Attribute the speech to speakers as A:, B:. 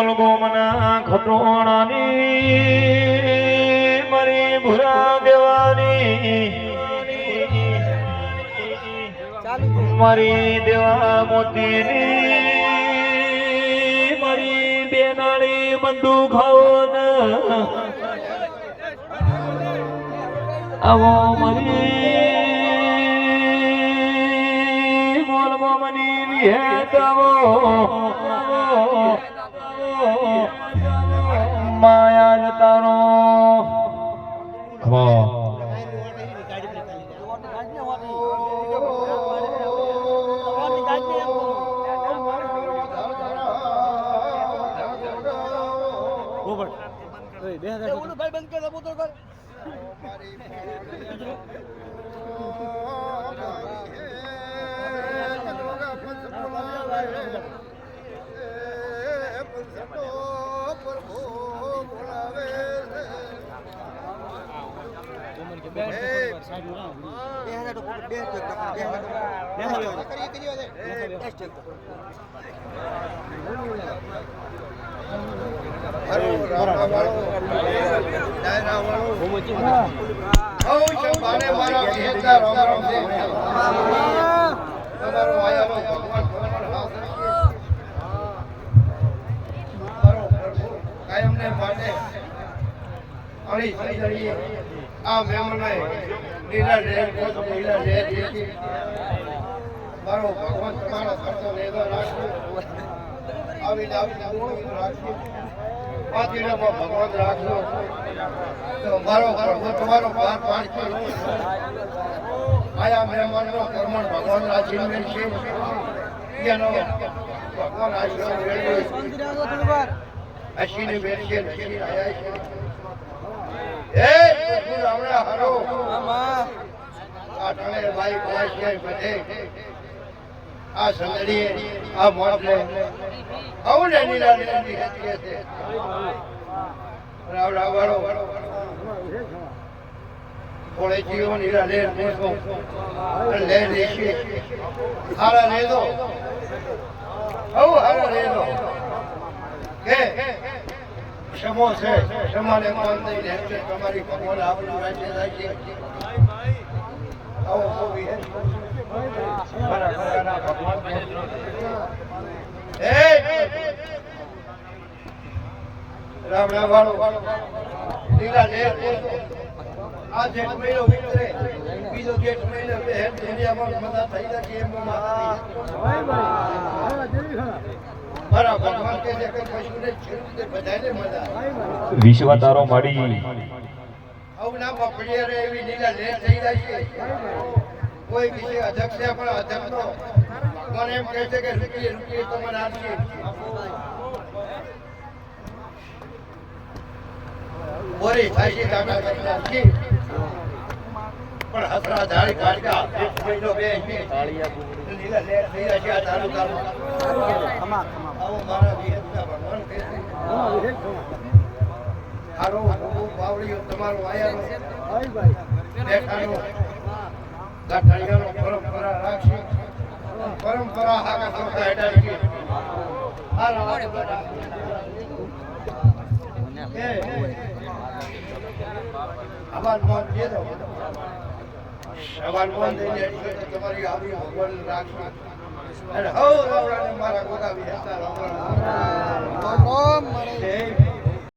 A: mall ગોમના ખટોણાની મારી ભૂરા દેવાની મારી દેવા મોતીની મારી બેનાળી બંદૂક ખાવો ને આવો મારી મોલ ગોમની વિહેતાવો માયા જતારો આ મેમને લીલા રેલ કોસ લીલા રેલ મારો ભગવાન તમારો ખર્ચો લેવા રાખજો આવી રાખજો પાતીનામાં ભગવાન રાખજો તો મારો ભગવાન તમારો પાર પાડશે આયા મહેમાનનો કર્મણ ભગવાન રાખીને મેળશે એનો ભગવાન આશીર્વાદ મેળવે અશીને મેળશે અશીને આયા છે એ રાવણા હરો આ ટણે ભાઈ કોશિયા બધે આ સંદડીએ આ મોટલે આઉને નીલા નીલી હતી છે રાવણા વાળો કોળે જીવો નીલા લે મોસો લે દેશી હારા લે દો આઉ હારા લે દો કે ક્ષમો છે ક્ષમાને માન દઈને તમારી ભગવાન આપણું રાજ્ય રાખે આવો કોઈ હે મારા ઘરના ભગવાન એ રાવણા વાળો લીલા લે આ જેઠ મહિનો વિતરે બીજો જેઠ મહિનો બે હેડ દુનિયામાં મદદ થઈ જાય એમ માતા મારા ભગવાન કે જે કઈ પશુને છેડે બધાને મજા વિશ્વતારો મળી આવના પકડીએ રે એવી લીલા લે થઈ જાય છે કોઈ વિશે અધક્ષ છે પણ અધક્ષનો ભગવાન એમ કહે છે કે રૂકી તમને આપીએ બોરી થાશી કાકા કરી પણ હસરા ધારી કાઢકા એક મહિનો બે તાળિયા લીલા લે થઈ જાય છે આ તાલુકામાં ખમા આવો મારા વિહેતના ભગવાન કહે છે હારો બાવળીઓ તમારો આયાનો ભાઈ બેઠાનો ગાઠાળિયાનો પરંપરા રાખશે પરંપરા હાકા ચોખા હેડાડી હારો એ આબાદ મોન દે દો આબાદ મોન દે તમારી આવી ભગવાન રાખશે અને હો રાવણાને મારા ગોગા વિહેતા રાવણા